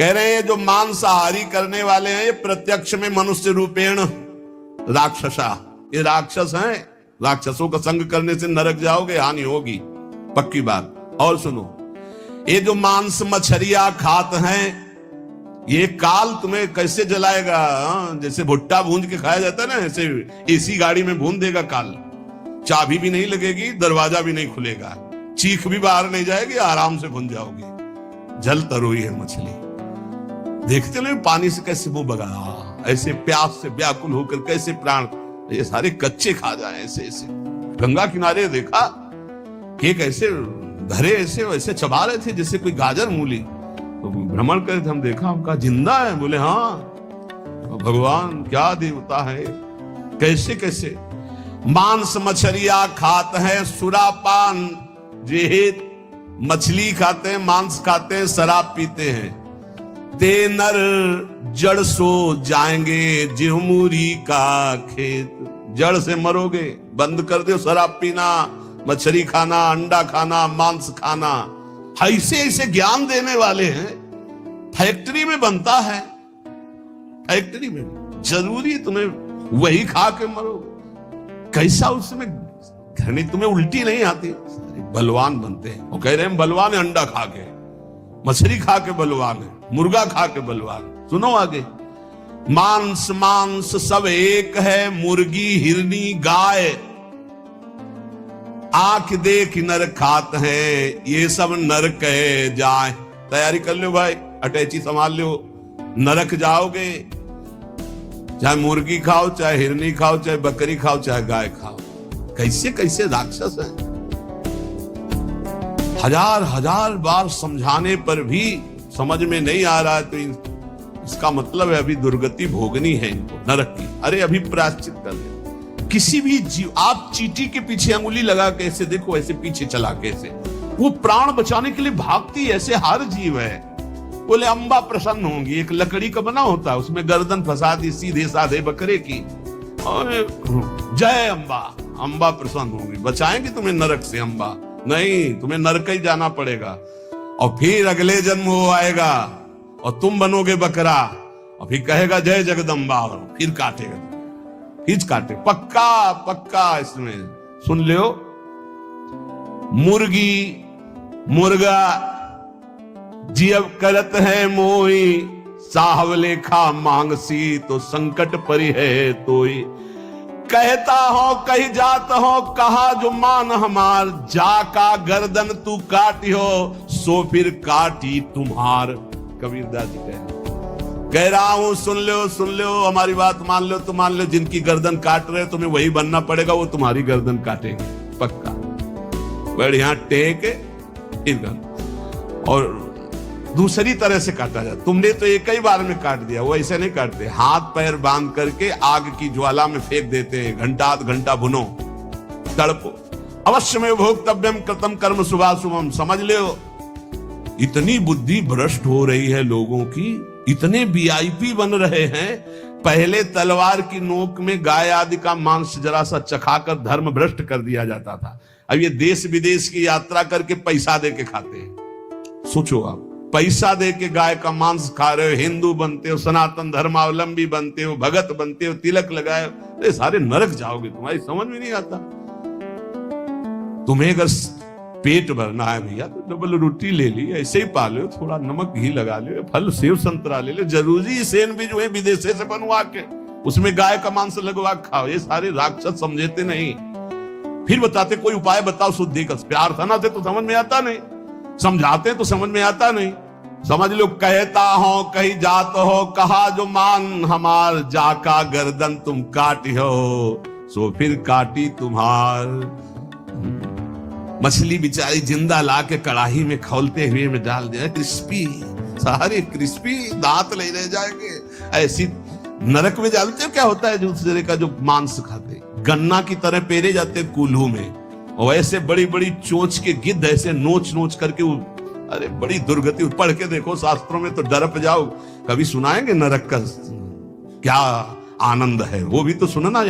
कह रहे हैं जो मांसाहारी करने वाले हैं ये प्रत्यक्ष में मनुष्य रूपेण राक्षसा, ये राक्षस हैं। राक्षसों का संग करने से नरक जाओगे, हानि होगी, पक्की बात। और सुनो, ये जो मांस मछलियां खाते हैं ये काल तुम्हें कैसे जलाएगा। जैसे भुट्टा भूंज के खाया जाता है ना, ऐसे एसी गाड़ी में भून देगा काल। चाबी भी नहीं लगेगी, दरवाजा भी नहीं खुलेगा, चीख भी बाहर नहीं जाएगी, आराम से भून जाओगे। जल तरोई है मछली, देखते नहीं पानी से कैसे मुंह बगा, ऐसे प्यास से व्याकुल होकर कैसे प्राण, ये सारे कच्चे खा जाए ऐसे ऐसे। गंगा किनारे देखा कि कैसे घरे ऐसे वैसे चबा रहे थे जैसे कोई गाजर मूली। तो भ्रमण करे थे, हम देखा, हम कहा जिंदा है? बोले हाँ, भगवान क्या देवता है। कैसे कैसे मांस मछलियां खाते हैं, सुरापान जेहित, मछली खाते हैं, मांस खाते हैं, शराब पीते हैं। ते नर जड़ सो जाएंगे जिहमूरी का खेत, जड़ से मरोगे। बंद कर दो शराब पीना, मछली खाना, अंडा खाना, मांस खाना। ऐसे ऐसे ज्ञान देने वाले हैं। फैक्ट्री में बनता है, फैक्ट्री में जरूरी तुम्हें वही खा के मरो। कैसा उसमें घृणित, तुम्हें उल्टी नहीं आती? बलवान बनते हैं। वो कह रहे हैं बलवान है, अंडा खा के, मछली खा के बलवान है, मुर्गा खा के बलवान। सुनो आगे, मांस मांस सब एक है, मुर्गी हिरनी गाय, आंख देख नर खात है, ये सब नरक है जाए। तैयारी कर लो भाई, अटैची संभाल लो, नरक जाओगे। चाहे मुर्गी खाओ, चाहे हिरनी खाओ, चाहे बकरी खाओ, चाहे गाय खाओ। कैसे कैसे राक्षस हैं। हजार हजार बार समझाने पर भी समझ में नहीं आ रहा है, तो इसका मतलब है अभी दुर्गति भोगनी है इनको, नरक की। अरे अभी प्रायश्चित कर ले। किसी भी जीव, आप चींटी के पीछे अंगुली लगा के ऐसे देखो, ऐसे पीछे चला के ऐसे, वो प्राण बचाने के लिए भागती है, ऐसे हर जीव है। बोले अम्बा प्रसन्न होंगी, एक लकड़ी का बना होता है, उसमें गर्दन फंसा दी सीधे साधे बकरे की, और जय अम्बा, अम्बा प्रसन्न होंगी, बचाएंगे तुम्हें नरक से अम्बा। नहीं, तुम्हें नरक ही जाना पड़ेगा, और फिर अगले जन्म वो आएगा और तुम बनोगे बकरा, और फिर कहेगा जय जगदम्बा, और फिर काटेगा, खींच काटे, पक्का पक्का। इसमें सुन लो, मुर्गी मुर्गा जियब करत है मोई, साहब लेखा मांगसी तो संकट परी है तोई। कहता हो कही जात हो, कहा जो मान हमार, जाका गर्दन तू काटी हो, सो फिर काटी तुम्हार। कबीरदास जी कह रहा हूं, सुन लो, हमारी बात मान लो तो मान लो, जिनकी गर्दन काट रहे तुम्हें वही बनना पड़ेगा, वो तुम्हारी गर्दन काटेंगे पक्का। बढ़िया टेक और दूसरी तरह से काटा जाता। तुमने तो एक ही बार में काट दिया, वो ऐसे नहीं काटते, हाथ पैर बांध करके आग की ज्वाला में फेंक देते हैं। घंटा आध घंटा भुनो, तड़पो। अवश्य में भोक्तव्यम कृतम कर्म शुभाशुभम। समझ लो, इतनी बुद्धि भ्रष्ट हो रही है लोगों की, इतने वीआईपी बन रहे हैं। पहले तलवार की नोक में गाय आदि का मांस जरा सा चखाकर धर्म भ्रष्ट कर दिया जाता था। अब ये देश विदेश की यात्रा करके पैसा दे के खाते हैं। सोचो आप, पैसा दे के गाय का मांस खा रहे हो, हिंदू बनते हो, सनातन धर्मावलंबी बनते हो, भगत बनते हो, तिलक लगाए हो, ये सारे नरक जाओगे। तुम्हारी समझ में नहीं आता। तुम्हें अगर पेट भरना है भैया तो डबल रोटी ले ली, ऐसे ही पा लो, थोड़ा नमक घी लगा लो, फल सेव संतरा ले लो, जरूरी सैंडविच हुए विदेशे से बनवा के उसमें गाय का मांस लगवा खाओ। ये सारे राक्षस समझते नहीं। फिर बताते कोई उपाय बताओ शुद्धि का। प्यार था ना थे तो समझ में आता नहीं, समझाते तो समझ में आता नहीं। समझ लो, कहता हो कही जात हो, कहा जो मान हमार, जाका गर्दन तुम काटी हो, सो फिर काटी तुम्हार। मछली बेचारी जिंदा ला के कड़ाही में खौलते हुए में डाल दिया, क्रिस्पी, सारे क्रिस्पी, दांत ले रह जाएंगे। ऐसी नरक में जानते हो क्या होता है दूसरे का जो मांस खाते, गन्ना की तरह पेरे जाते कूल्हू में, और ऐसे बड़ी बड़ी चोंच के गिद्ध ऐसे नोच नोच करके। अरे बड़ी दुर्गति, पढ़ के देखो शास्त्रों में तो डरप जाओ। कभी सुनाएंगे नरक का क्या आनंद है, वो भी तो सुनना।